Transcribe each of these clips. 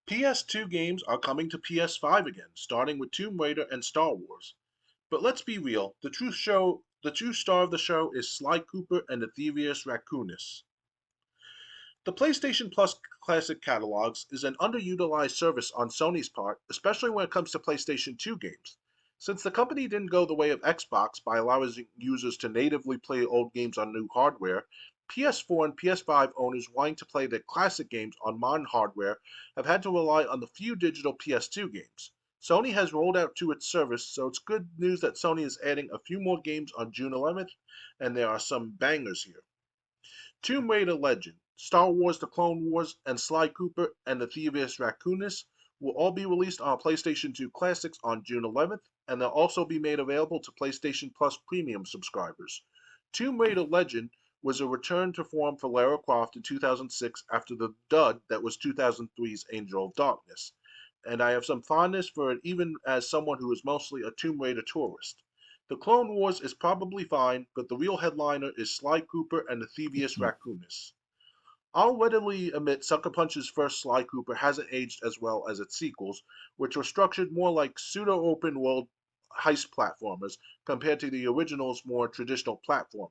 PS2 games are coming to PS5 again, starting with Tomb Raider and Star Wars. But let's be real, the true star of the show is Sly Cooper and the Thievius Raccoonus. The PlayStation Plus Classic Catalogs is an underutilized service on Sony's part, especially when it comes to PlayStation 2 games. Since the company didn't go the way of Xbox by allowing users to natively play old games on new hardware, PS4 and PS5 owners wanting to play their classic games on modern hardware have had to rely on the few digital PS2 games. Sony has rolled out to its service, so it's good news that Sony is adding a few more games on June 11th, and there are some bangers here. Tomb Raider Legend, Star Wars The Clone Wars, and Sly Cooper and the Thievius Raccoonus will all be released on PlayStation 2 Classics on June 11th, and they'll also be made available to PlayStation Plus Premium subscribers. Tomb Raider Legend was a return to form for Lara Croft in 2006 after the dud that was 2003's Angel of Darkness, and I have some fondness for it even as someone who is mostly a Tomb Raider tourist. The Clone Wars is probably fine, but the real headliner is Sly Cooper and the Thievius Raccoonus. I'll readily admit Sucker Punch's first Sly Cooper hasn't aged as well as its sequels, which were structured more like pseudo-open world heist platformers compared to the original's more traditional platforming.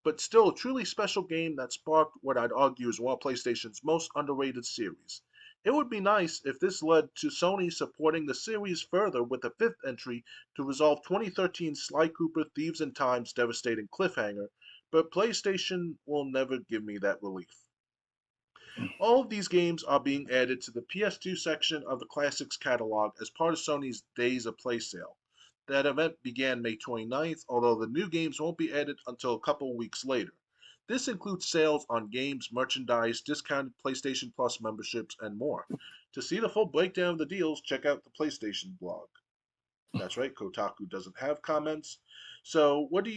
But still a truly special game that sparked what I'd argue is one of PlayStation's most underrated series. It would be nice if this led to Sony supporting the series further with a fifth entry to resolve 2013 Sly Cooper Thieves in Time's devastating cliffhanger, but PlayStation will never give me that relief. All of these games are being added to the PS2 section of the Classics catalog as part of Sony's Days of Play sale. That event began May 29th, although the new games won't be added until a couple weeks later. This includes sales on games, merchandise, discounted PlayStation Plus memberships, and more. To see the full breakdown of the deals, check out the PlayStation blog. That's right, Kotaku doesn't have comments. So, um, what do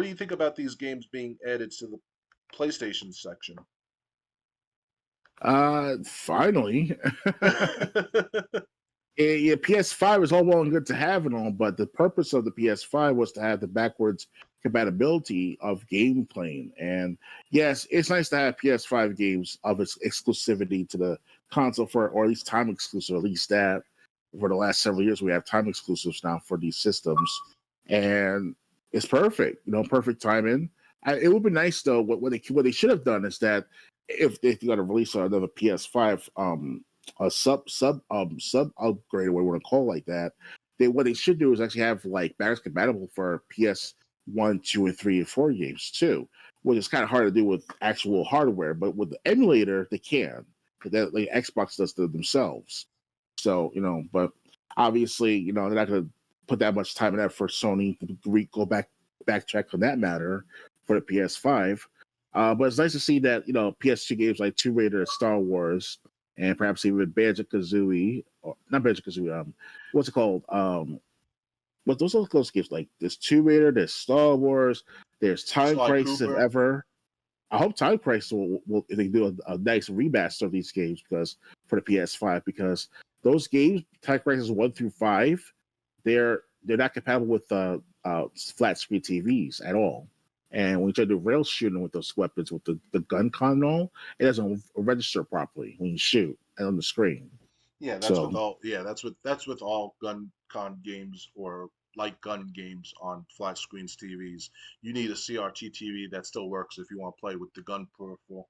you think about these games being added to the PlayStation section? Finally. Yeah, PS5 is all well and good to have it on, but the purpose of the PS5 was to have the backwards compatibility of game playing. And yes, it's nice to have PS5 games of its exclusivity to the console for, or at least time exclusive, at least that for the last several years we have time exclusives now for these systems, and it's perfect. Perfect timing. It would be nice though. What they should have done is that if they're going to release another PS5, a sub upgrade, or what we want to call it like that. What they should do is actually have like backwards compatible for PS1, 2, and 3 and 4 games too, which is kind of hard to do with actual hardware. But with the emulator, they can. That like Xbox does to themselves. So but obviously they're not going to put that much time and effort for Sony to go backtrack on that matter for the PS5. But it's nice to see that PS2 games like Tomb Raider, Star Wars, and perhaps even Banjo Kazooie, or not Banjo Kazooie. What's it called? But those are close games. Like there's Tomb Raider, there's Star Wars, there's Time Sly Crisis. If Cooper. ever, I hope Time Crisis will if they do a nice remaster of these games because for the PS5, because those games, Time Crisis 1 through 5, they're not compatible with flat screen TVs at all. And when you try to do rail shooting with those weapons, with the gun con and all, it doesn't register properly when you shoot on the screen. Yeah, that's with So, all. Yeah, that's with all gun con games or light gun games on flat screens TVs. You need a CRT TV that still works if you want to play with the gun peripheral.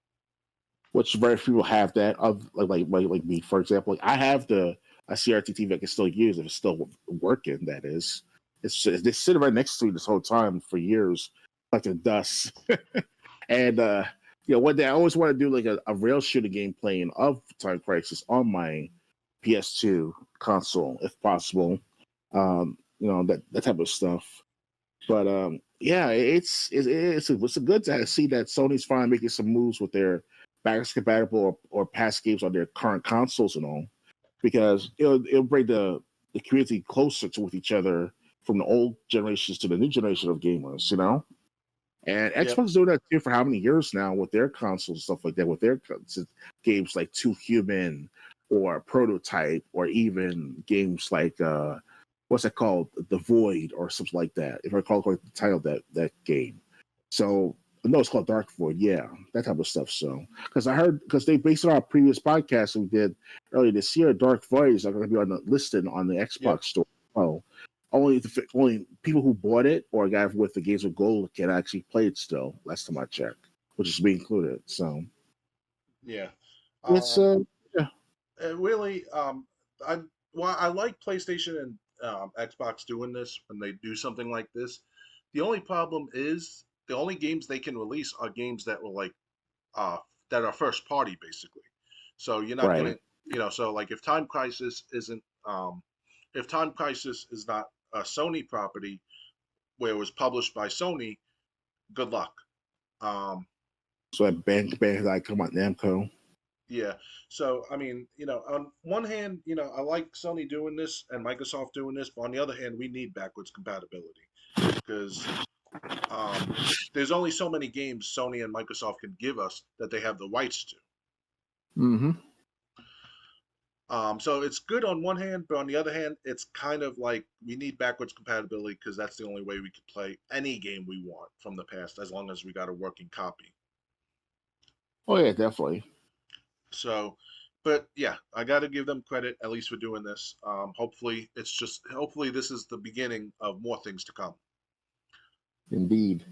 which very few have that. Of like me, for example, like I have a CRT TV I can still use if it's still working. That is, they sit right next to me this whole time for years, collecting dust. And one day I always want to do like a rail shooting game playing of Time Crisis on my PS2 console, if possible. That type of stuff. But yeah, it's a good to see that Sony's finally making some moves with their backwards compatible or past games on their current consoles and all, because it'll bring the community closer to with each other from the old generations to the new generation of gamers. And Yep. Xbox is doing that too for how many years now with their consoles and stuff like that, with their games like Two Human or Prototype, or even games like what's that called, The Void or something like that. If I recall correctly, the title of that game. So No, it's called Dark Void. Yeah, that type of stuff. So, because I heard, because they based on our previous podcast we did earlier this year, Dark Void is going to be on the listed on the Yep. Xbox store. Oh, only people who bought it or got it with the Games of Gold can actually play it still. Last time I checked, which is being included. So Yeah. it's Um, yeah, it really, I well, I like PlayStation and Xbox doing this when they do something like this. The only problem is the only games they can release are games that were like uh that are first party basically. So you're not right. getting, so like if Time Crisis is not a Sony property where it was published by Sony, good luck. Um, So that bank like come out Namco. Yeah. So, I mean, on one hand, I like Sony doing this and Microsoft doing this, but on the other hand, we need backwards compatibility because um, there's only so many games Sony and Microsoft can give us that they have the rights to. Mm-hmm. So it's good on one hand, but on the other hand, it's kind of like we need backwards compatibility because that's the only way we could play any game we want from the past as long as we got a working copy. Oh yeah, definitely. So, but yeah, I got to give them credit at least for doing this. Hopefully this is the beginning of more things to come. Indeed.